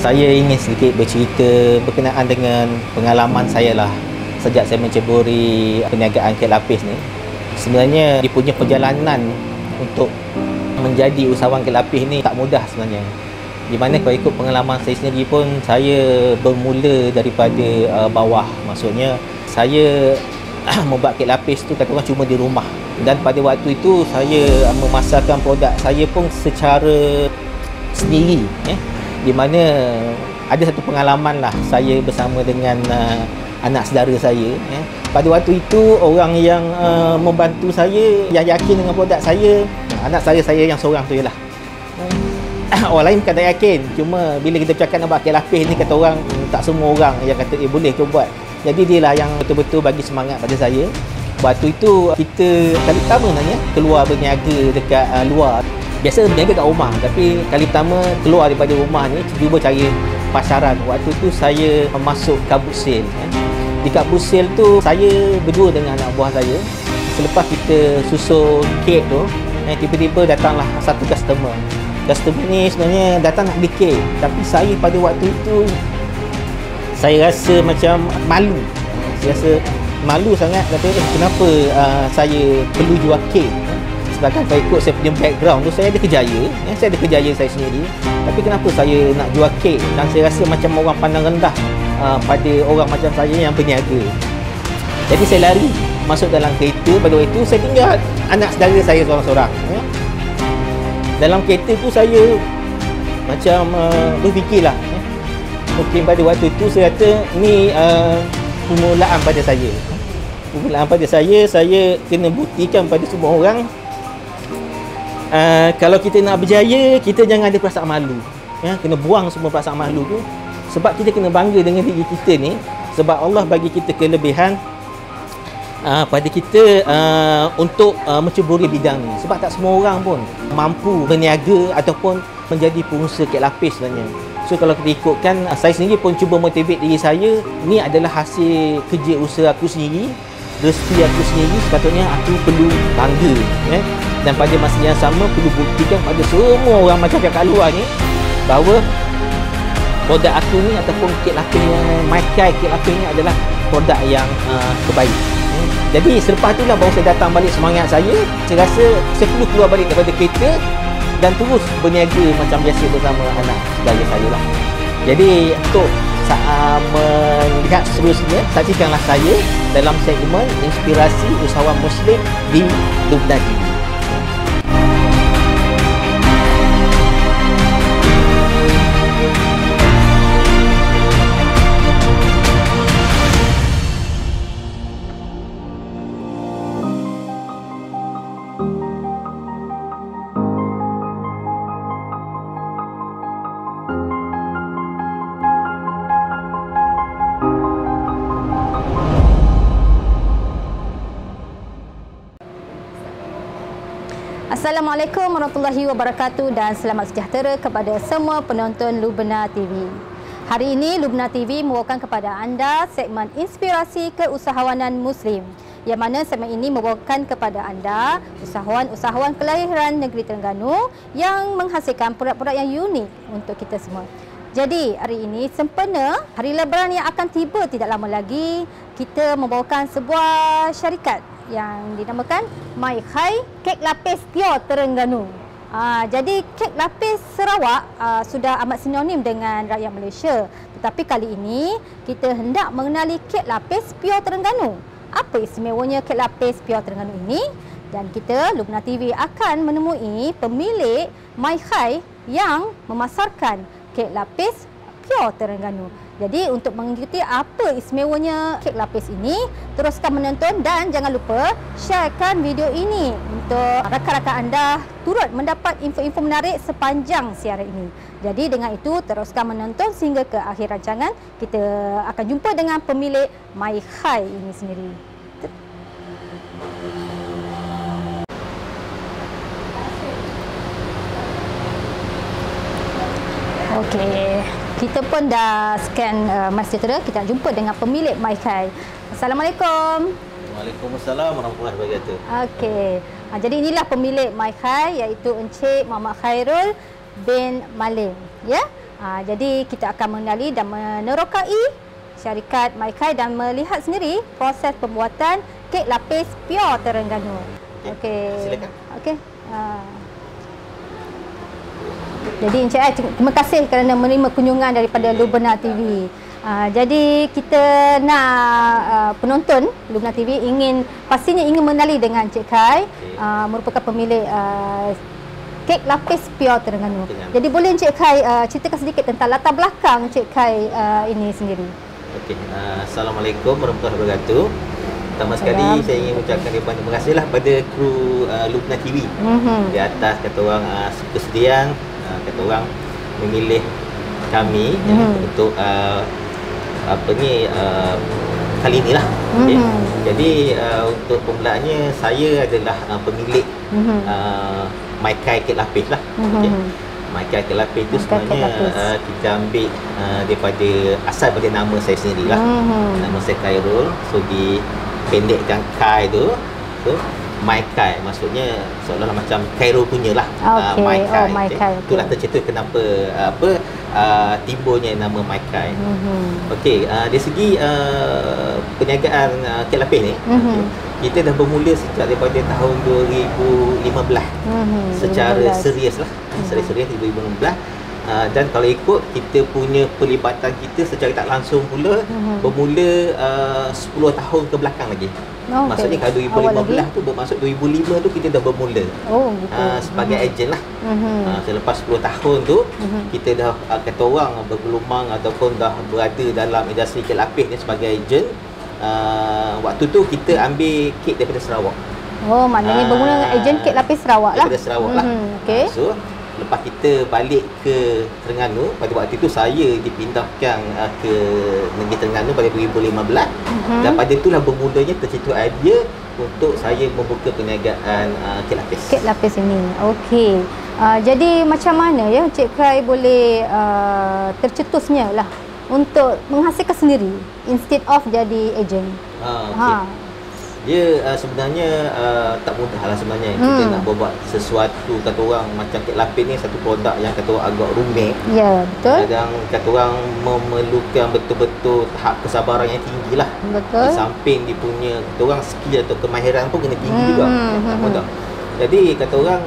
Saya ingin sedikit bercerita berkenaan dengan pengalaman saya lah sejak saya menceburi perniagaan kek lapis ni. Sebenarnya dia punya perjalanan untuk menjadi usahawan kek lapis ni tak mudah sebenarnya. Di mana kalau ikut pengalaman saya sendiri pun, saya bermula daripada bawah. Maksudnya saya membuat kek lapis tu kata orang cuma di rumah. Dan pada waktu itu saya memasarkan produk saya pun secara sendiri, di mana ada satu pengalaman lah saya bersama dengan anak saudara saya. Pada waktu itu orang yang membantu saya, yang yakin dengan produk saya, anak saudara saya yang seorang tu je lah. Orang lain bukan tak yakin, cuma bila kita cakap nak buat kek lapis ni, kata orang, tak semua orang yang kata boleh ke buat. Jadi dia lah yang betul-betul bagi semangat pada saya. Waktu itu kita kali pertama sebenarnya keluar berniaga dekat luar. Biasa berniaga kat rumah, tapi kali pertama keluar daripada rumah ni cuba cari pasaran. Waktu tu saya masuk Kabut Sale. Di Kabut Sale tu saya berdua dengan anak buah saya. Selepas kita susun kek tu, tiba-tiba datanglah satu customer. Customer ni sebenarnya datang nak beli kek, tapi saya pada waktu itu saya rasa macam malu. Saya rasa malu sangat, kata kenapa saya perlu jual kek. Sedangkan kalau ikut saya punya background tu, saya ada kerjaya, saya ada kerjaya saya sendiri. Tapi kenapa saya nak jual kek? Dan saya rasa macam orang pandang rendah pada orang macam saya yang berniaga. Jadi saya lari masuk dalam kereta. Pada waktu itu saya tinggal anak saudara saya seorang-seorang. Dalam kereta tu saya macam berfikirlah. Mungkin pada waktu itu saya kata ni permulaan pada saya. Permulaan pada saya kena buktikan pada semua orang. Kalau kita nak berjaya, kita jangan ada perasaan malu. Kena buang semua perasaan malu tu. Sebab kita kena bangga dengan diri kita ni. Sebab Allah bagi kita kelebihan pada kita untuk menceburi bidang ni. Sebab tak semua orang pun mampu berniaga ataupun menjadi pengusaha kek lapis sebenarnya. So kalau kita ikutkan, saya sendiri pun cuba motivate diri saya. Ni adalah hasil kerja usaha aku sendiri, rezeki aku sendiri. Sepatutnya aku perlu bangga, dan pada masa yang sama perlu buktikan pada semua orang macam kat luar ni bahawa produk aku ni ataupun kek lapis yang Maikai kek lapis ni adalah produk yang terbaik. Jadi selepas itulah baru saya datang balik semangat saya. Saya rasa saya perlu keluar balik daripada kereta dan terus berniaga macam biasa bersama anak saudara saya lah. Jadi untuk melihat seterusnya, saksikanlah saya dalam segmen Inspirasi Usahawan Muslim di Lubna TV. Assalamualaikum warahmatullahi wabarakatuh dan selamat sejahtera kepada semua penonton Lubna TV. Hari ini Lubna TV membawakan kepada anda segmen Inspirasi Keusahawanan Muslim, yang mana segmen ini membawakan kepada anda usahawan-usahawan kelahiran negeri Terengganu yang menghasilkan produk-produk yang unik untuk kita semua. Jadi hari ini sempena Hari Lebaran yang akan tiba tidak lama lagi, kita membawakan sebuah syarikat yang dinamakan Maikai Kek Lapis Pure Terengganu. Jadi kek lapis Sarawak sudah amat sinonim dengan rakyat Malaysia. Tetapi kali ini kita hendak mengenali kek lapis Pure Terengganu. Apa istimewanya kek lapis Pure Terengganu ini? Dan kita Lubna TV akan menemui pemilik Maikai yang memasarkan kek lapis Pure Terengganu. Jadi untuk mengikuti apa istimewanya kek lapis ini, teruskan menonton dan jangan lupa sharekan video ini untuk rakan-rakan anda turut mendapat info-info menarik sepanjang siaran ini. Jadi dengan itu teruskan menonton sehingga ke akhir rancangan. Kita akan jumpa dengan pemilik Maikai ini sendiri. Okey, kita pun dah scan Mas Sejahtera. Kita nak jumpa dengan pemilik Maikai. Assalamualaikum. Waalaikumsalam warahmatullahi wabarakatuh. Okey. Jadi inilah pemilik Maikai, iaitu Encik Muhammad Khairul bin Malim, ya. Jadi kita akan mengenali dan menerokai syarikat MyKai dan melihat sendiri proses pembuatan kek lapis pure Terengganu. Okey. Silakan. Okey. Jadi Encik Ai, terima kasih kerana menerima kunjungan daripada Lubna TV. Jadi kita nak penonton Lubna TV pastinya ingin mengenali dengan Encik Kai, merupakan pemilik kek lapis pure Terengganu. Jadi boleh Encik Kai ceritakan sedikit tentang latar belakang Encik Kai ini sendiri. Okey, Assalamualaikum warahmatullahi wabarakatuh. Pertama sekali saya ingin mengucapkan terima kasihlah pada kru Lubna TV di atas kata orang kesedia kata orang memilih kami untuk kali inilah. Okay. Jadi untuk permulaannya saya adalah pemilik MyKai kek lapis lah. Okay. MyKai kek lapis itu sebenarnya kita ambil daripada asal pada nama saya sendirilah. Nama saya Khairul. So dipendekkan Kai tu. So MyKai maksudnya seolah-olah macam Khairul punya lah. MyKai. MyKai. Itulah tercetus kenapa timbulnya nama MyKai. Okey, dari segi perniagaan kek lapis ni, kita dah bermula sejak daripada tahun 2015 secara serius lah. Secara serius 2015. Dan kalau ikut kita punya pelibatan kita secara tak langsung pula bermula 10 tahun ke belakang lagi. Maksudnya kalau 2015 tu bermaksud 2005 tu kita dah bermula sebagai ejen lah. Selepas 10 tahun tu kita dah kata orang bergelumang ataupun dah berada dalam industri kek lapis ni sebagai ejen. Waktu tu kita ambil kek daripada Sarawak. Maknanya bermula dengan ejen kek lapis Sarawak lah. Daripada Sarawak lah. Okay. So lepas kita balik ke Terengganu, pada waktu itu saya dipindahkan ke negeri Terengganu pada 2015. Dan pada itulah bermulanya tercetus idea untuk saya membuka perniagaan kek lapis. Kek lapis ini. Okey. Jadi macam mana ya Encik Kai boleh tercetusnya lah untuk menghasilkan sendiri instead of jadi ejen? Okay. Dia sebenarnya tak mudah lah sebenarnya. Kita nak buat sesuatu kata orang macam kek lapis ni satu produk yang kata orang agak rumit. Ya, betul. Dan kata orang memerlukan betul-betul tahap kesabaran yang tinggi lah. Betul. Di samping dia punya kata orang skill atau kemahiran pun kena tinggi juga. Tak mudah. Jadi kata orang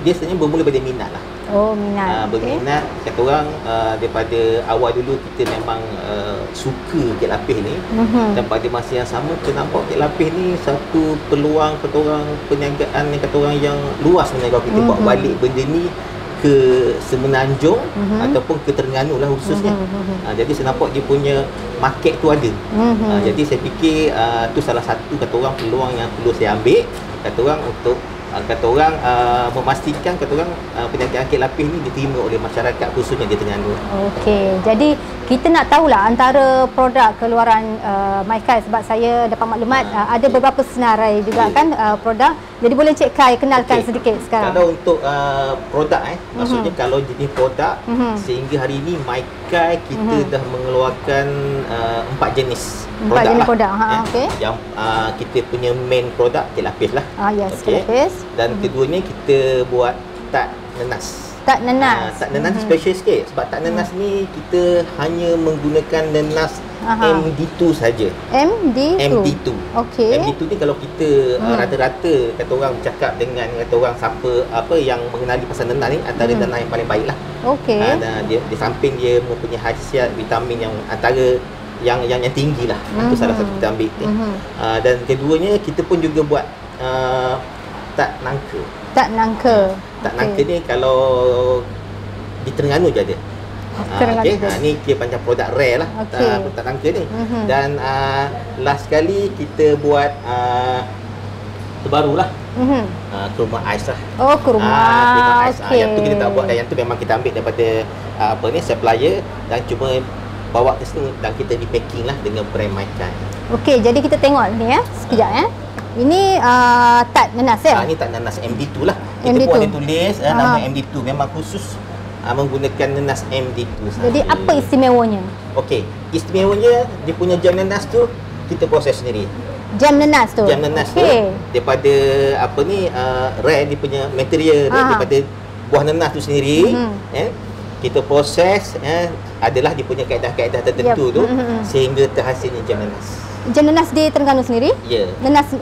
dia sebenarnya bermula pada minat lah. Minat. Berminat kata orang daripada awal dulu kita memang suka kek lapis ni. Dan pada masa yang sama kita nampak kek lapis ni satu peluang kata orang perniagaan yang kata orang yang luas sebenarnya kalau kita buat balik benda ni ke Semenanjung ataupun ke Terengganu lah khususnya. Jadi saya nampak dia punya market tu ada. Jadi saya fikir tu salah satu kata orang peluang yang perlu saya ambil kata orang untuk kata orang memastikan kata orang perniagaan kek lapis ni diterima oleh masyarakat khususnya di Terengganu. Okey. Jadi kita nak tahulah antara produk keluaran MyKai sebab saya dapat maklumat ada beberapa senarai juga kan produk. Jadi boleh Encik Kai kenalkan sedikit sekarang. Kalau untuk produk maksudnya kalau jenis produk sehingga hari ini MyKai kita dah mengeluarkan 4 jenis produk lah. Okay. Yang kita punya main produk kek lapis lah. Yes, kek lapis. Dan keduanya kita buat tak nenas. Tak nenas. Tak nenas special sikit sebab tak nenas ni kita hanya menggunakan nenas MD2 saja. MD2. Okey. MD2 ni kalau kita rata-rata kata orang bercakap dengan kata orang siapa apa yang mengenali pasal nenas ni antara nenas yang paling baiklah. Okey. Dan dia di samping dia mempunyai khasiat vitamin yang antara yang tinggi lah. Itu salah satu kita ambil ni. Dan keduanya kita pun juga buat tak nangka. Tak nangka ni kalau di Terengganu je ada. Ni kira macam produk rare lah. Tak nangka ni. Dan last kali kita buat terbaru lah. Kurma ais lah. Kurma ais. Yang tu kita tak buat dan yang tu memang kita ambil daripada supplier dan cuma bawa ke sini dan kita di packing lah dengan brand MyKai. Okey, jadi kita tengok ni sekejap Ini tak nanas Ini tak nanas MD2 lah. Kita pun ada tulis nama MD2 memang khusus menggunakan nanas MD2 sahaja. Jadi apa istimewanya? Okey, istimewanya dia punya jam nanas tu kita proses sendiri. Jam nanas tu? Jam nanas tu daripada rare dia punya material daripada buah nanas tu sendiri. kita proses adalah dia punya kaedah-kaedah tertentu tu sehingga terhasilnya jam nenas. Jam nenas di Terengganu sendiri? Ya. Nenas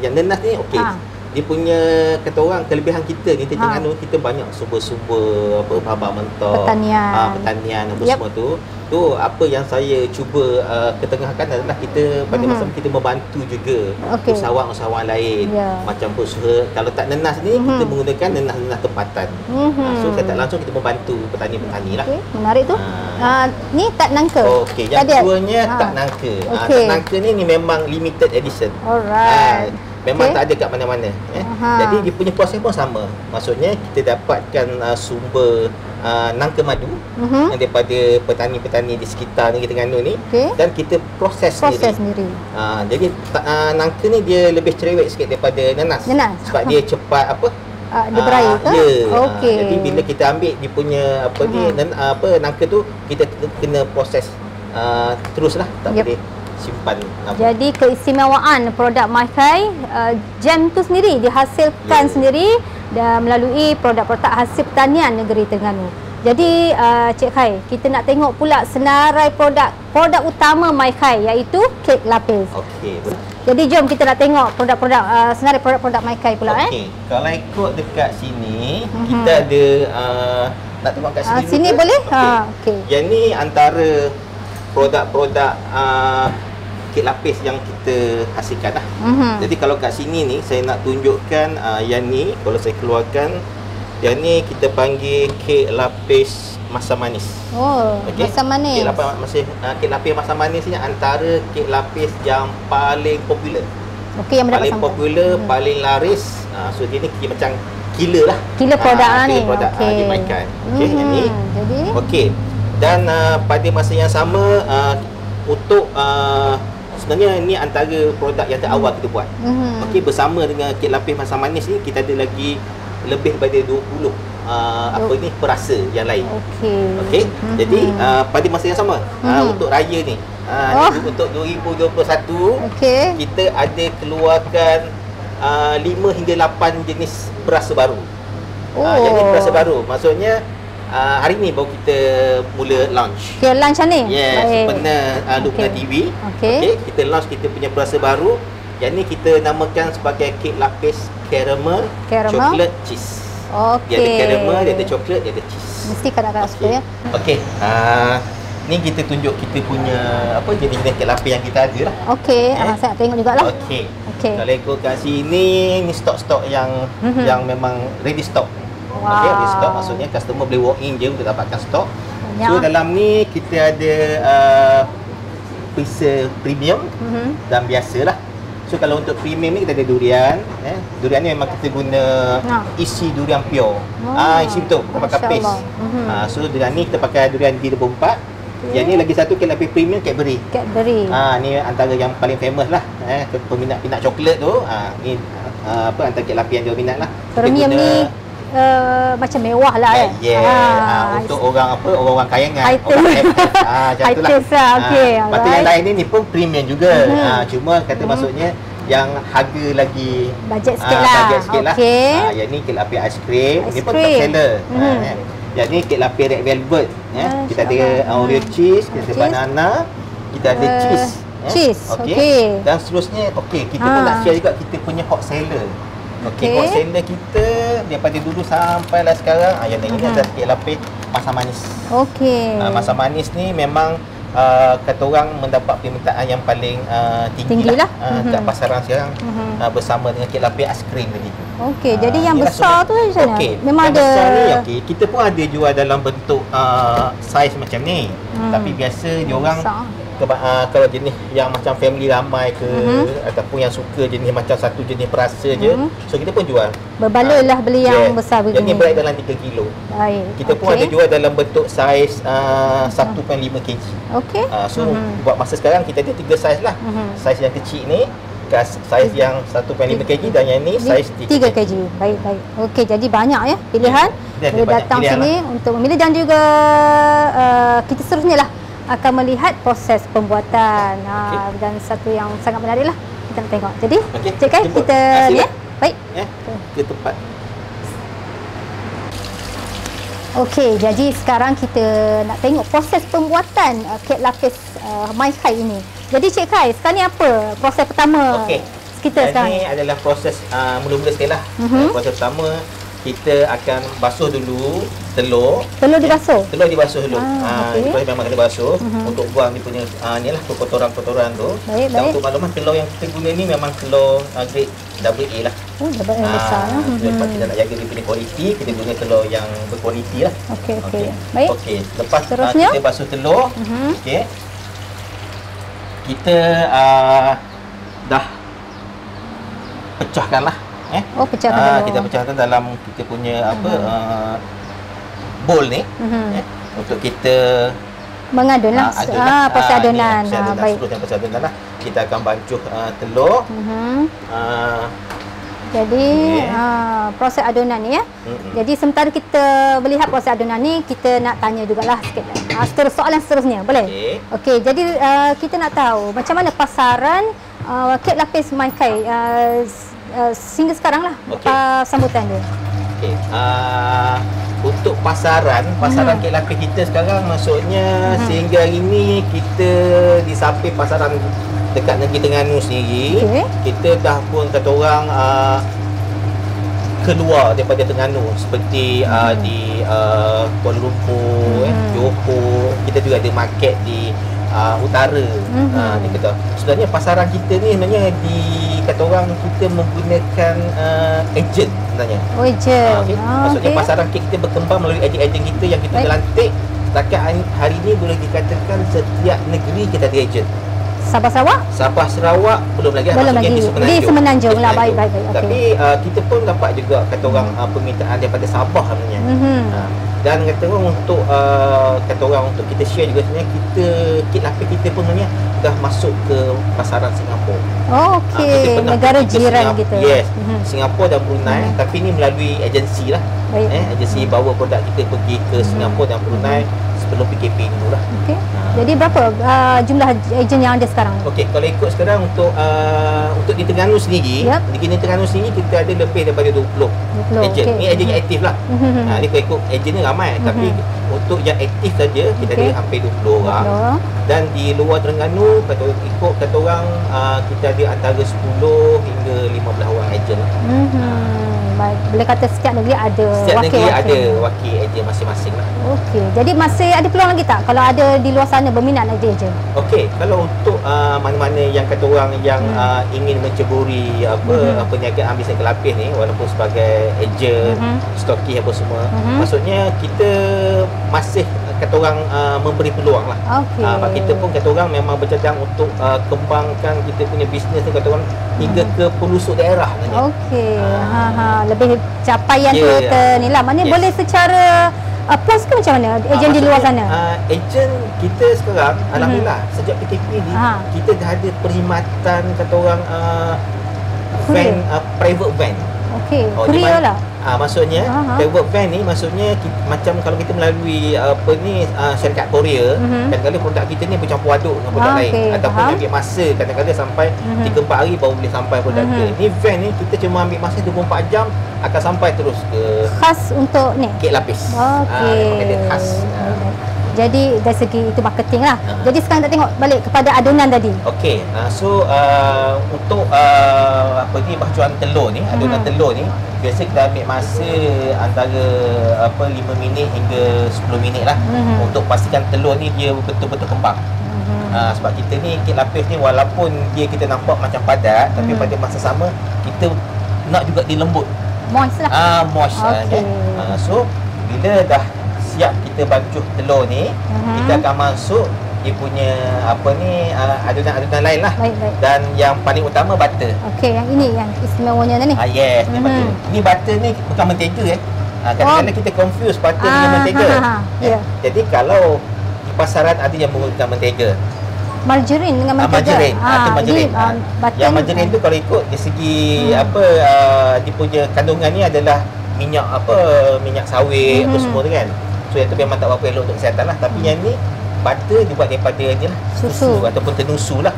Yang nenas ni okey. Dia punya kata orang kelebihan kita ni di Terengganu kita banyak sumber-sumber apa bahan mentah, pertanian apa semua tu. Tu apa yang saya cuba ketengahkan adalah kita pada masa kita membantu juga usahawan-usahawan lain. Macam usaha kalau tak nenas ni kita menggunakan nenas-nenas tempatan. So saya tak langsung kita membantu petani-petani lah. Menarik tu. Ni tak nangka. Okey, yang keduanya tak nangka. Tak nangka ni memang limited edition. Alright. Memang tak ada kat mana-mana. Jadi dia punya proses pun sama. Maksudnya kita dapatkan sumber nangka madu daripada petani-petani di sekitar negeri Terengganu ni dan kita proses sendiri. Jadi nangka ni dia lebih cerewet sikit daripada nenas. Sebab dia cepat dia berair ke? Jadi bila kita ambil dia punya nangka tu kita kena proses teruslah, tak boleh simpan. Jadi keistimewaan produk MyKai, jam tu sendiri dihasilkan sendiri dan melalui produk-produk hasil pertanian negeri Terengganu. Jadi Cik Khai, kita nak tengok pula senarai produk utama MyKai iaitu kek lapis. Okey. Jadi jom kita nak tengok produk-produk senarai produk MyKai pula. Okey. Kalau ikut dekat sini kita ada nak tengok kat sini. Sini boleh? Okey. Yang ni antara produk-produk kek lapis yang kita hasilkan lah. Jadi kalau kat sini ni saya nak tunjukkan yang ni kalau saya keluarkan, yang ni kita panggil kek lapis masam manis. Masam manis. Kek lapis masam manis ni antara kek lapis yang paling popular. Yang paling popular, paling laris. So dia ni macam killer lah. Killer produk ni. Produk dimainkan. Yang ni. Jadi dan pada masa yang sama untuk sebenarnya ni antara produk yang terawal kita buat. Bersama dengan kek lapis masam manis ni kita ada lagi lebih daripada 20 perasa yang lain. Jadi pada masa yang sama untuk raya ni untuk 2021 kita ada keluarkan 5 hingga 8 jenis perasa baru. Jadi perasa baru maksudnya hari ni baru kita mula launch. Launch ni? Yes, Lubna TV. Kita launch kita punya perasa baru. Yang ni kita namakan sebagai kek lapis caramel chocolate cheese. Dia ada caramel, dia ada coklat, dia ada cheese. Mesti kadang-kadang suka ya. Ni kita tunjuk kita punya jenis-jenis kek lapis yang kita ada lah. Saya tengok jugalah. Kalau ikut kat sini ni stok-stok yang memang ready stock. Ready stock maksudnya customer boleh walk in je untuk dapatkan stok. So dalam ni kita ada perisa premium dan biasalah. So kalau untuk premium ni kita ada durian. Durian ni memang kita guna isi durian pure. Isi betul, kita pakai paste. So durian ni kita pakai durian D24. Yang ni lagi satu kek lapis premium Cadbury. Ni antara yang paling famous lah. Peminat coklat tu. Ni antara kek lapis yang dia minat lah. Premium ni macam mewah lah untuk orang kayangan, high taste lah. Lepas tu yang lain ni pun premium juga. Cuma kata maksudnya yang harga lagi bajet sikit lah. Yang ni kek lapis aiskrim. Ni pun top seller. Yang ni kek lapis red velvet. Kita ada Oreo cheese, kita ada banana, kita ada cheese. Dan seterusnya kita pun nak share juga kita punya hot seller. Hot seller kita daripada dulu sampai lah sekarang yang ini adalah kek lapis masam manis. Masam manis ni memang kata orang mendapat permintaan yang paling tinggi lah kat pasaran sekarang bersama dengan kek lapis aiskrim tadi. Jadi yang besar tu macam mana? Memang yang ada besar ni kita pun ada jual dalam bentuk saiz macam ni. Tapi biasa diorang kalau jenis yang macam family ramai ke ataupun yang suka jenis macam satu jenis perasa je, so kita pun jual. Berbaloi lah beli yang besar begini. Yang ni berat dalam 3 kilo. Kita pun ada jual dalam bentuk saiz 1.5 kg. So buat masa sekarang kita ada 3 saiz lah. Saiz yang kecil ni, saiz yang 1.5 kg dan yang ni saiz 3 kg. Baik. Jadi banyak ya pilihan. Boleh datang sini untuk memilih dan juga kita seterusnya lah akan melihat proses pembuatan dan satu yang sangat menarik lah kita nak tengok. Jadi Cik Khai, kita ni baik ke tempat. Okey, jadi sekarang kita nak tengok proses pembuatan kek lapis My Kai ini. Jadi Cik Kai, sekarang ni apa proses pertama kita sekarang? Ini adalah proses mula-mula sekali lah. Proses pertama, kita akan basuh dulu telur. Telur dibasuh? Telur dibasuh dulu. Okey. Memang kena basuh untuk buang dia punya ni lah kotoran-kotoran tu. Baik, Dan untuk makluman, telur yang kita guna ni memang telur grade AA lah. Oh, dapat yang besar. Sebab kita nak jaga dia punya kualiti, kita guna telur yang berkualiti lah. Okey. Baik. Okey, lepas Terusnya? kita basuh telur, okey. Kita dah pecahkan lah. Oh, pecahkan telur. Kita pecahkan dalam kita punya bowl ni untuk kita mengadun lah. Proses adunan. Baik. Proses adunan lah. Kita akan bancuh telur. Jadi proses adunan ni ya. Jadi sementara kita melihat proses adunan ni, kita nak tanya jugalah sikit soalan seterusnya, boleh? Okey, jadi kita nak tahu macam mana pasaran kek lapis My Kai sehingga sekarang lah, sambutan dia. Okey, untuk pasaran kek lapis kita sekarang, maksudnya sehingga hari ni kita di samping pasaran dekat negeri Terengganu sendiri, kita dah pun kata orang keluar daripada Terengganu seperti di Kuala Lumpur, Johor. Kita juga ada market di utara. Dia kata sebenarnya pasaran kita ni sebenarnya di kata orang kita menggunakan ejen sebenarnya. Oh, ejen. Maksudnya pasaran kek kita berkembang melalui ejen-ejen kita yang kita lantik. Setakat hari ni boleh dikatakan setiap negeri kita ada ejen. Sabah Sarawak? Sabah Sarawak belum lagi. Belum lagi. Di Semenanjung lah. Baik. Tapi kita pun dapat juga kata orang permintaan daripada Sabah sebenarnya. Dan kata orang untuk kata orang untuk kita share juga sebenarnya kita kek lapis kita pun sebenarnya dah masuk ke pasaran Singapura. Okey, negara jiran kita. Yes, Singapura dan Brunei, tapi ni melalui agensi lah. Agensi bawa produk kita pergi ke Singapura dan Brunei sebelum PKP dulu lah. Okey. Jadi berapa jumlah ejen yang ada sekarang? Okey, kalau ikut sekarang untuk di Terengganu sendiri, di Terengganu sendiri kita ada lebih daripada 20 ejen. Ni ejen yang aktif lah. Ni kalau ikut ejen ni ramai, tapi untuk yang aktif saja kita ada hampir 20 orang. Dan di luar Terengganu ikut kata orang kita ada antara 10 hingga 15 orang ejen lah. Baik, boleh kata setiap negeri ada wakil ejen masing-masing lah. Okey, jadi masih ada peluang lagi tak kalau ada di luar sana berminat nak jadi ejen? Okey, kalau untuk mana-mana yang kata orang yang ingin menceburi perniagaan bisnes kek lapis ni, walaupun sebagai ejen, stokis apa semua, maksudnya kita masih kata orang memberi peluang lah. Kita pun kata orang memang bercadang untuk kembangkan kita punya bisnes ni kata orang hingga ke pelosok daerah. Okey. Lebih capaian tu ni lah. Maknanya boleh secara plus ke macam mana ejen di luar sana? Ejen kita sekarang alhamdulillah sejak PKP ni kita dah ada perkhidmatan kata orang van, private van. Okey, courier lah. Maksudnya private van ni maksudnya macam kalau kita melalui syarikat Korea, kadang-kadang produk kita ni bercampur aduk dengan produk lain ataupun ambil masa kadang-kadang sampai 3-4 hari baru boleh sampai produk kita. Ni van ni kita cuma ambil masa 24 jam akan sampai terus ke khas untuk ni kek lapis. Dia khas. Jadi dari segi itu marketing lah. Jadi sekarang kita tengok balik kepada adunan tadi. Okey, so untuk bahacuan telur ni, adunan telur ni biasa kita ambil masa antara 5 minit hingga 10 minit lah untuk pastikan telur ni dia betul-betul kembang. Sebab kita ni kek lapis ni walaupun kita nampak macam padat, tapi pada masa sama kita nak juga dilembut. Moist lah. Moist. So bila dah siap kita bancuh telur ni, kita akan masuk dia punya adunan-adunan lain lah. Baik. Dan yang paling utama butter. Okey, yang ini yang istimewanya ni. Yes, ni butter. Ni butter ni bukan mentega kadang-kadang kita confuse butter dengan mentega. Jadi kalau di pasaran ada yang menggunakan mentega. Margarin dengan mentega. Margarin. Yang margarin tu kalau ikut dari segi dia punya kandungan ni adalah minyak sawit apa semua tu kan. So yang tu memang tak apa elok untuk kesihatan lah. Tapi yang ni butter dibuat daripada ni lah, susu ataupun tenusu lah.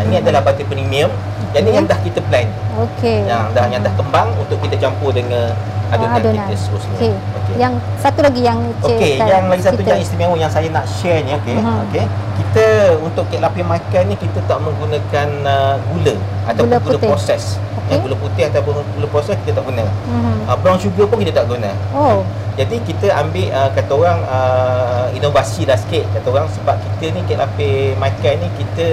Ni adalah butter premium. Yang ni yang dah kita blend. Okey. Yang dah kembang untuk kita campur dengan adonan kita seterusnya. Okey. Yang satu lagi yang Okey, yang lagi satu yang istimewa yang saya nak share ni, okey. Kita untuk kek lapis makan ni kita tak menggunakan gula ataupun gula proses. Gula putih ataupun gula proses kita tak guna. Brown sugar pun kita tak guna. Jadi kita ambil kata orang inovasi lah sikit kata orang, sebab kita ni kek lapis makan ni kita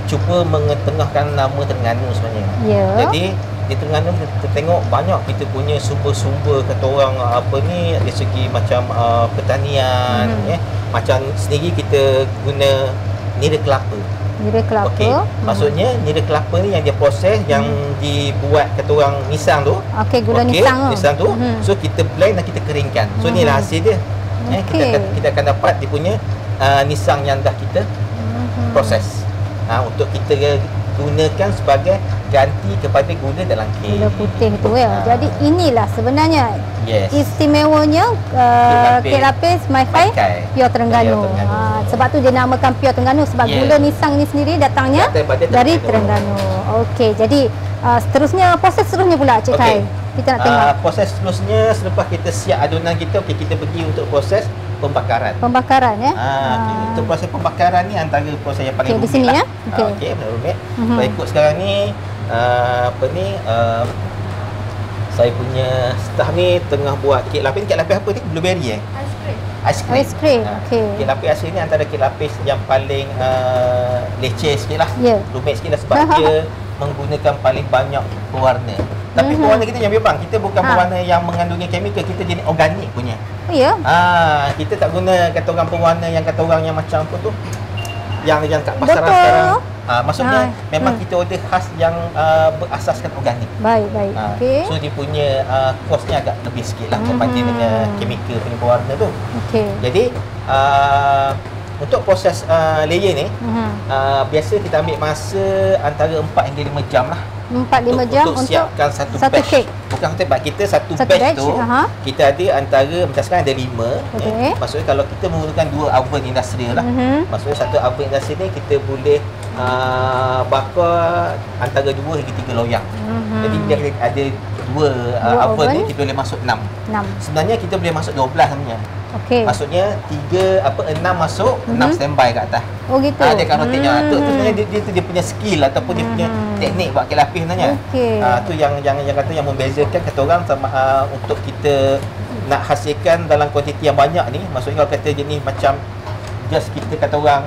cuba mengetengahkan nama Terengganu sebenarnya. Jadi di Terengganu kita tengok banyak kita punya sumber-sumber kata orang apa ni dari segi macam pertanian macam sendiri kita guna nira kelapa. Nira kelapa. Okey. Maksudnya nira kelapa ni yang dia proses yang dibuat kata orang nisang tu. Okey, gula nisang tu. So kita blend dan kita keringkan. So inilah hasil dia. Kita akan dapat dia punya nisang yang dah kita proses. Untuk kita gunakan sebagai ganti kepada gula dalam kek. Gula putih tu Jadi inilah sebenarnya istimewanya kek lapis Mai-Kai Pure Terengganu. Sebab tu dia namakan Pure Terengganu sebab gula nisang ni sendiri datangnya dari Terengganu. Okey, jadi seterusnya proses seterusnya pula Cik Khai. Kita nak tengok. Proses seterusnya selepas kita siap adunan kita, kita pergi untuk proses pembakaran. Pembakaran Untuk proses pembakaran ni antara proses yang paling rumit di sini lah. Okey, paling rumit. Ikut sekarang ni saya punya staff ni tengah buat kek lapis. Kek lapis apa ni? Blueberry Ice cream. Okey. Kek lapis asli ni antara kek lapis yang paling leceh sikit lah. Rumit sikit lah sebab dia menggunakan paling banyak pewarna. Tapi pewarna kita yang bimbang. Kita bukan pewarna yang mengandungi chemical. Kita jenis organik punya. Kita tak guna kata orang pewarna yang kata orang yang macam apa tu, yang kat pasaran sekarang. Maksudnya memang kita order khas yang berasaskan organik. Baik. So dia punya kosnya agak lebih sikit lah berbanding dengan chemical punya pewarna tu. Jadi untuk proses layer ni biasa kita ambil masa antara 4 hingga 5 jam lah. 4-5 jam untuk siapkan satu batch kek. Bukan sebab kita satu batch tu kita ada antara macam sekarang ada 5 maksudnya kalau kita menggunakan 2 oven industrial lah. Maksudnya satu oven industrial ni kita boleh bakar antara 2 hingga 3 loyang. Jadi bila kita ada 2 oven ni kita boleh masuk 6. Sebenarnya kita boleh masuk 12 sebenarnya. Maksudnya 6 masuk, 6 standby kat atas. Gitu. Dia akan rotate je. Tu sebenarnya dia punya skill ataupun dia punya teknik buat kek lapis sebenarnya. Tu yang kata yang membezakan kata orang sama untuk kita nak hasilkan dalam kuantiti yang banyak ni. Maksudnya kalau kata jenis macam just kita kata orang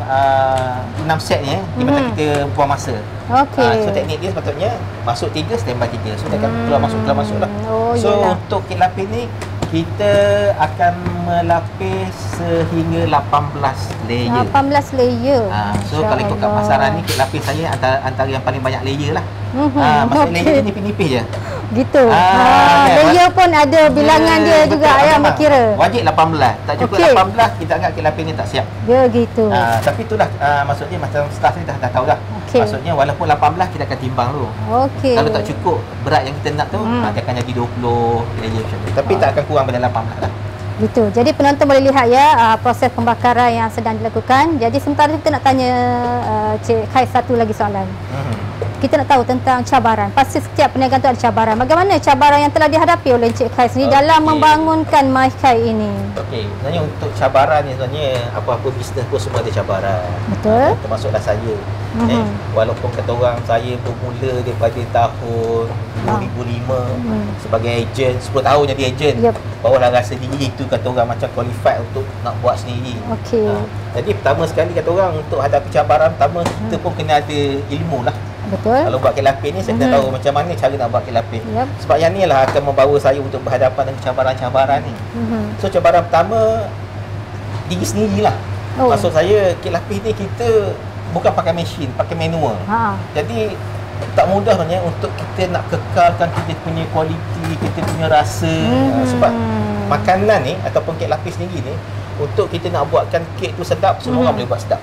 6 set ni dia macam kita buang masa. So teknik dia sepatutnya masuk 3 standby 3. So dia akan keluar masuk lah. So untuk kek lapis ni kita akan melapis sehingga 18 layer. 18 layer. So kalau ikut kat pasaran ni kek lapis saya antara yang paling banyak layer lah. Maksudnya layer ni nipis-nipis je. Gitu. Layer pun ada bilangan dia juga yang berkira. Wajib 18. Tak cukup 18 kita anggap kek lapis ni tak siap. Gitu. Tapi itulah maksudnya macam staff ni dah tahu dah. Maksudnya walaupun 18 kita akan timbang dulu. Kalau tak cukup berat yang kita nak tu dia akan jadi 20 layer macam tu. Tapi tak akan kurang pada 18 lah. Gitu. Jadi penonton boleh lihat proses pembakaran yang sedang dilakukan. Jadi sementara kita nak tanya Cik Khai satu lagi soalan. Kita nak tahu tentang cabaran. Pasti setiap perniagaan tu ada cabaran. Bagaimana cabaran yang telah dihadapi oleh Cik Khai sendiri dalam membangunkan Mai-Kai ini? Sebenarnya untuk cabaran ni sebenarnya apa-apa bisnes pun semua ada cabaran. Betul. Termasuklah saya. Walaupun kata orang saya bermula daripada tahun 2005 sebagai ejen, 10 tahun jadi ejen. Barulah rasa diri itu kata orang macam qualified untuk nak buat sendiri. Jadi pertama sekali kata orang untuk hadapi cabaran pertama kita pun kena ada ilmu lah. Betul. Kalau buat kek lapis ni saya kena tahu macam mana cara nak buat kek lapis. Sebab yang ni lah akan membawa saya untuk berhadapan dengan cabaran-cabaran ni. So cabaran pertama diri sendirilah. Maksud saya kek lapis ni kita bukan pakai mesin, pakai manual. Jadi tak mudah sebenarnya untuk kita nak kekalkan kita punya kualiti, kita punya rasa. Sebab makanan ni ataupun kek lapis sendiri ni untuk kita nak buatkan kek tu sedap, semua orang boleh buat sedap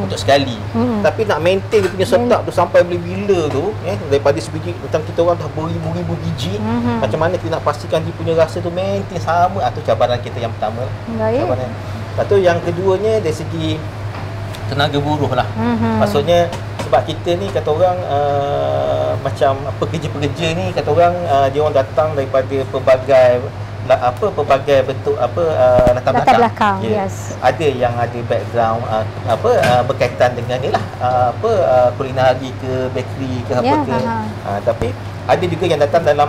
untuk sekali. Tapi nak maintain dia punya sedap tu sampai bila tu daripada sebiji macam kita orang dah beribu-ribu biji, macam mana kita nak pastikan dia punya rasa tu maintain sama. Itu cabaran kita yang pertama. Cabaran. Lepas tu yang keduanya dari segi tenaga buruh lah. Maksudnya sebab kita ni kata orang macam pekerja-pekerja ni kata orang dia orang datang daripada pelbagai bentuk latar belakang. Yes. Ada yang ada background berkaitan dengan ni lah kulinari ke bakery ke apa ke. Tapi ada juga yang datang dalam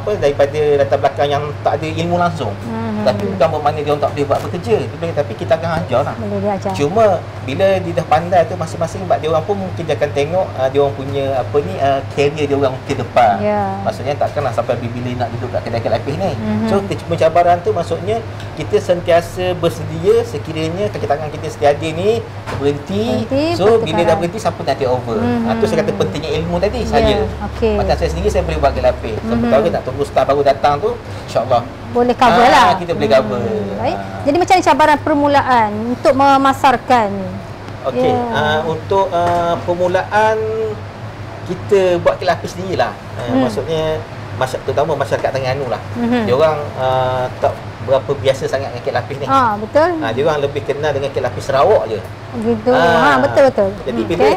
daripada latar belakang yang tak ada ilmu langsung. Tapi bukan bermakna dia orang tak boleh buat bekerja. Tapi kita akan ajar lah. Boleh diajar. Cuma bila dia dah pandai tu masing-masing dia orang pun mungkin dia akan tengok dia orang punya career dia orang ke depan. Maksudnya takkanlah sampai bila nak duduk kat kedai lapis ni. So cuma cabaran tu maksudnya kita sentiasa bersedia sekiranya kaki tangan kita setiada ni berhenti. So bila dah berhenti siapa nak take over. Tu saya kata pentingnya ilmu tadi saya. Macam saya sendiri saya boleh buat kedai lapis. Sementara nak tunggu staff baru datang tu insya-Allah boleh cover lah. Kita boleh cover. Baik. Jadi macam ni cabaran permulaan untuk memasarkan. Okey, untuk permulaan kita buat kedai lapis sendirilah. Maksudnya terutama masyarakat Terengganu lah. Dia orang tak berapa biasa sangat dengan kek lapis ni. Betul. Dia orang lebih kenal dengan kek lapis Sarawak je. Gitu. Betul. Jadi bila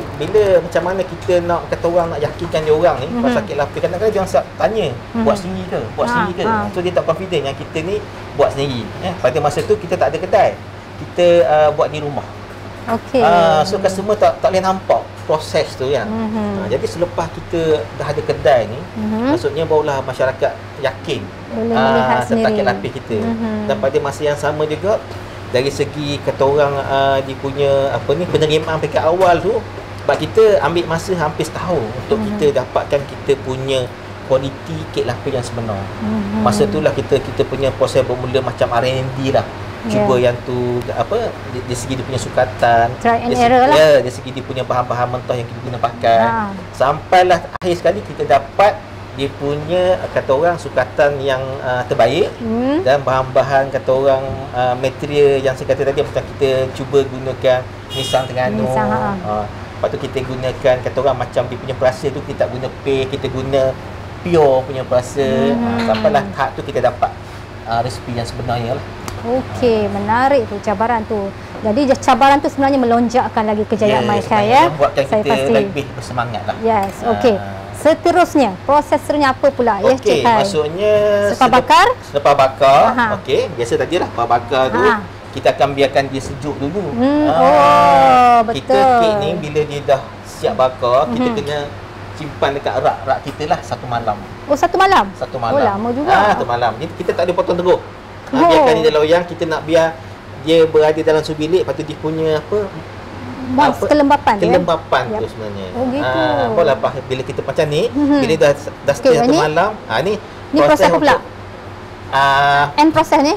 macam mana kita nak kata orang nak yakinkan dia orang ni pasal kek lapis, kadang-kadang dia orang tanya buat sendiri ke? Buat sendiri ke? So dia tak confident yang kita ni buat sendiri. Pada masa tu kita tak ada kedai. Kita buat di rumah. So customer tak boleh nampak proses tu kan. Jadi selepas kita dah ada kedai ni, maksudnya barulah masyarakat yakin tentang kek lapis kita. Dan pada masa yang sama juga dari segi kata orang dia punya penerimaan peringkat awal tu, sebab kita ambil masa hampir setahun untuk kita dapatkan kita punya kualiti kek lapis yang sebenar. Masa itulah kita punya proses bermula macam R&D lah. Cuba yang tu dari segi dia punya sukatan, try and error lah. Dari segi dia punya bahan-bahan mentah yang kita guna pakai. Sampailah akhir sekali kita dapat dia punya kata orang sukatan yang terbaik dan bahan-bahan kata orang material yang saya kata tadi macam kita cuba gunakan nisang Terengganu. Lepas tu kita gunakan kata orang macam dia punya perasa tu kita tak guna kita guna pure punya perasa. Sampailah tahap tu kita dapat resipi yang sebenarnya lah. Okey, menarik tu cabaran tu. Jadi cabaran tu sebenarnya melonjakkan lagi kejayaan mereka ya. Buatkan saya kita pasti lebih bersemangat lah. Yes, okey. Seterusnya, proses seterusnya apa pula ya Cik Hai? Maksudnya selepas bakar. Okey, biasa tadi lah bakar tu kita akan biarkan dia sejuk dulu. Betul. Kita kek ni bila dia dah siap bakar, kita kena simpan dekat rak kita lah 1 malam. Satu malam? 1 malam. Lama juga. 1 malam. Jadi kita tak ada potong teruk. Biarkan dia dalam loyang, kita nak biar dia berada dalam subilik, lepas tu dia punya kelembapan tu sebenarnya. Gitu. Lepas bila kita macam ni, bila dah stay 1 malam, ni proses apa pula? End proses ni?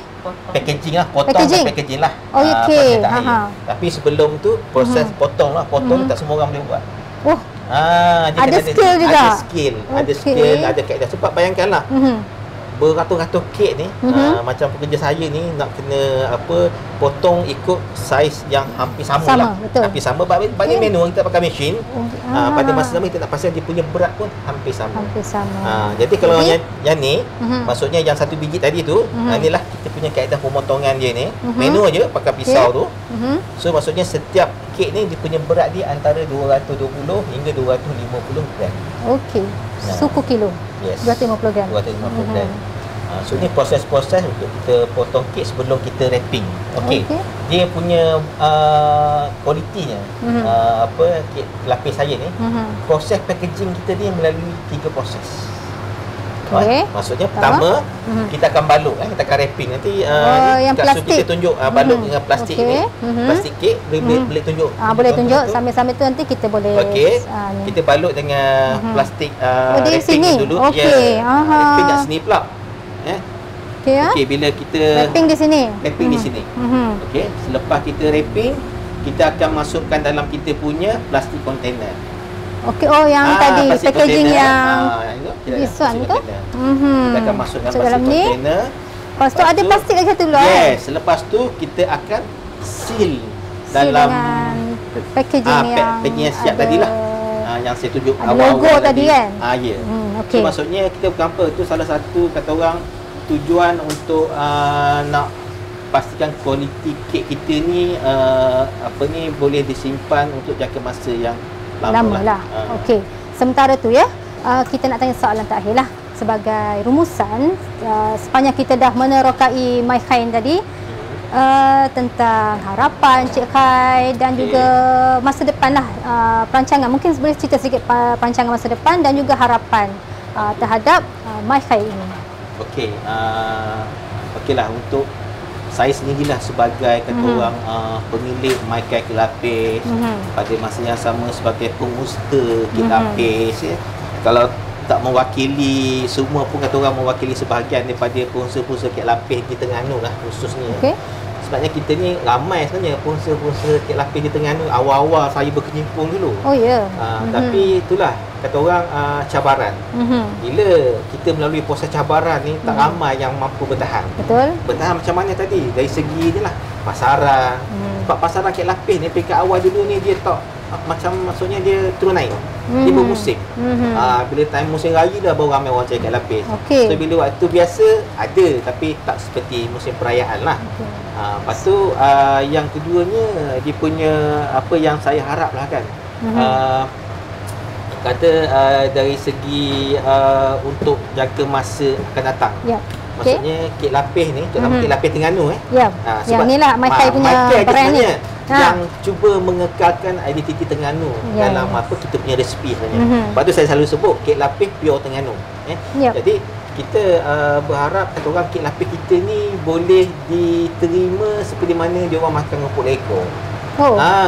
Packaging lah, packaging lah. Okey. Tapi sebelum tu proses potong tak semua orang boleh buat. Ada skill juga. Ada skill, ada kaedah. Sebab bayangkanlah beratus-ratus kek ni, macam pekerja saya ni nak kena potong ikut saiz yang hampir sama lah. Betul. Hampir sama. Bagi manual kita pakai mesin, pada masa sama kita nak pasang dia punya berat pun hampir sama. Jadi kalau yang ni, maksudnya yang 1 biji tadi tu, inilah kita punya kaedah pemotongan dia ni. Manual je pakai pisau tu. So maksudnya setiap kek ni dia punya berat dia antara 220 hingga 250 gram. Okey. Suku kilo. Yes. 250 gram. 250 gram. So ni proses-proses untuk kita potong kek sebelum kita wrapping. Okey. Dia punya kualitinya kek lapis saya ni, proses packaging kita ni melalui 3 proses. Maksudnya pertama kita akan balut, kita akan wrapping. Nanti yang plastik kita tunjuk balut dengan plastik ni. Plastik kek boleh tunjuk. Boleh tunjuk sambil-sambil tu nanti kita boleh kita balut dengan plastik di sini dulu. Okey. Wrapping kat sini pula. Okey, bila kita wrapping di sini. Wrapping di sini. Okey, selepas kita wrapping, kita akan masukkan dalam kita punya plastik kontainer. Okey, yang tadi packaging yang visual tu. Kita akan masukkan dalam kontainer. Lepas tu ada plastik lagi satu dulu. Yes, selepas tu kita akan seal dalam packaging yang siap tadilah. Yang saya tunjuk logo tadi kan. Ya. So maksudnya kita bukan apa, tu salah satu kata orang tujuan untuk nak pastikan kualiti kek kita ni boleh disimpan untuk jangka masa yang lama lah. Okey. Sementara tu ya, kita nak tanya soalan terakhir lah. Sebagai rumusan, sepanjang kita dah menerokai My Khair tadi, tentang harapan Cik Khai dan juga masa depan lah, perancangan. Mungkin boleh cerita sedikit perancangan masa depan dan juga harapan terhadap My Khair ini. Okeylah, untuk saya sendirilah sebagai kata orang pemilik My Khair Kek Lapis, pada masa yang sama sebagai pengusaha Kek Lapis, ya. Kalau tak mewakili semua pun, kata orang mewakili sebahagian daripada pengusaha-pengusaha Kek Lapis di Terengganu lah khususnya. Sebabnya kita ni ramai sebenarnya pengusaha-pengusaha Kek Lapis di Terengganu. Awal-awal saya berkecimpung dulu. Tapi itulah kata orang cabaran. Bila kita melalui proses cabaran ni, tak ramai yang mampu bertahan. Bertahan macam mana tadi? Dari segi ni lah, pasaran. Sebab pasaran Kek Lapis ni peringkat awal dulu ni dia tak macam, maksudnya dia turun naik. Dia bermusim. Bila time musim raya dah baru ramai orang cari Kek Lapis. So bila waktu biasa ada, tapi tak seperti musim perayaan lah. Lepas tu yang keduanya, dia punya apa yang saya harap lah kan, kata dari segi untuk jangka masa akan datang. Maksudnya Kek Lapis ni, terutama Kek Lapis Terengganu yang ni lah My Khair punya brand ni yang cuba mengekalkan identiti Terengganu dalam apa kita punya resipi sebenarnya. Lepas tu saya selalu sebut Kek Lapis pure Terengganu. Jadi kita berharap kata orang Kek Lapis kita ni boleh diterima seperti mana dia orang makan kerupuk lekor.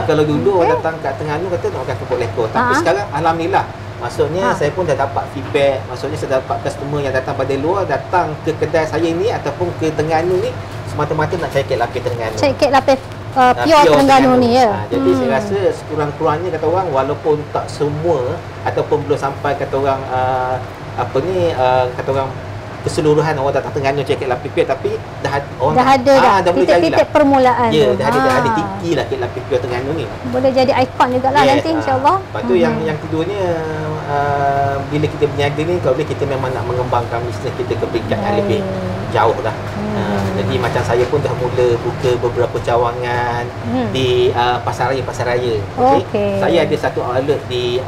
Kalau dulu orang datang kat Terengganu kata nak makan kerupuk lekor, tapi sekarang alhamdulillah, maksudnya saya pun dah dapat feedback, maksudnya saya dapat customer yang datang pada luar, datang ke kedai saya ni ataupun ke Terengganu ni semata-mata nak cari Kek Lapis Terengganu. Cari Kek Lapis pure Terengganu ni ya. Jadi saya rasa sekurang-kurangnya kata orang, walaupun tak semua ataupun belum sampai kata orang kata orang keseluruhan orang datang Terengganu cari Kek Lapis pure, tapi dah ada dah titik-titik permulaan tu. Dah ada tiki lah Kek Lapis pure Terengganu ni. Boleh jadi ikon jugalah nanti insya-Allah. Lepas tu yang keduanya, bila kita berniaga ni, kalau boleh kita memang nak mengembangkan bisnes kita ke peringkat yang lebih jauh lah. Jadi macam saya pun dah mula buka beberapa cawangan di pasar raya. Saya ada satu outlet di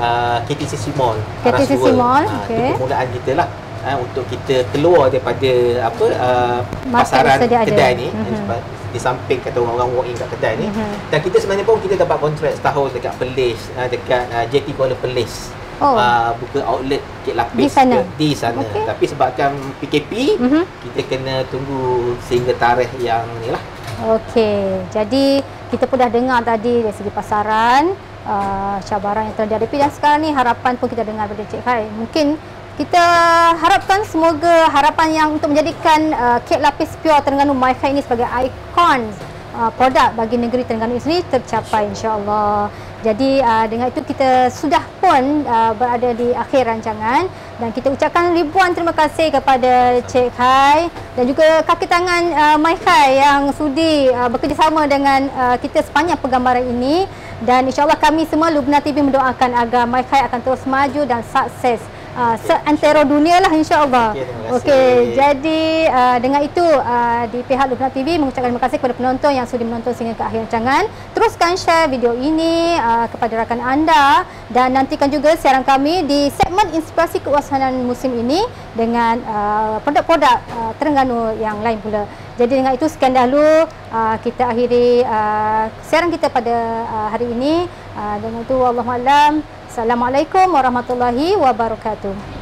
KTCC Mall. KTCC Mall. Itu permulaan kita lah. Untuk kita keluar daripada pasaran kedai ni, di samping kata orang walk in kat kedai ni. Dan kita sebenarnya pun kita dapat kontrak setahun dekat Perlis, dekat JT Kuala Perlis, buka outlet Kek Lapis di sana. Tapi sebabkan PKP, kita kena tunggu sehingga tarikh yang ni lah. Jadi kita pun dah dengar tadi dari segi pasaran, cabaran yang telah dihadapi, dan sekarang ni harapan pun kita dengar daripada Cik Khai. Mungkin kita harapkan semoga harapan yang untuk menjadikan Kek Lapis pure Terengganu My Khair ini sebagai ikon produk bagi negeri Terengganu ini tercapai insya-Allah. Jadi dengan itu kita sudah pun berada di akhir rancangan, dan kita ucapkan ribuan terima kasih kepada Cik Khai dan juga kaki tangan My Khair yang sudi bekerjasama dengan kita sepanjang penggambaran ini. Dan insya-Allah kami semua Lubna TV mendoakan agar My Khair akan terus maju dan sukses seantero dunia lah insya-Allah. Jadi dengan itu di pihak Lubna TV mengucapkan terima kasih kepada penonton yang sudi menonton sehingga ke akhir rancangan. Teruskan share video ini kepada rakan anda, dan nantikan juga siaran kami di segmen inspirasi keuangan musim ini dengan produk-produk Terengganu yang lain pula. Jadi dengan itu sekian dahulu kita akhiri siaran kita pada hari ini. Dengan itu wallahualam. Assalamualaikum warahmatullahi wabarakatuh.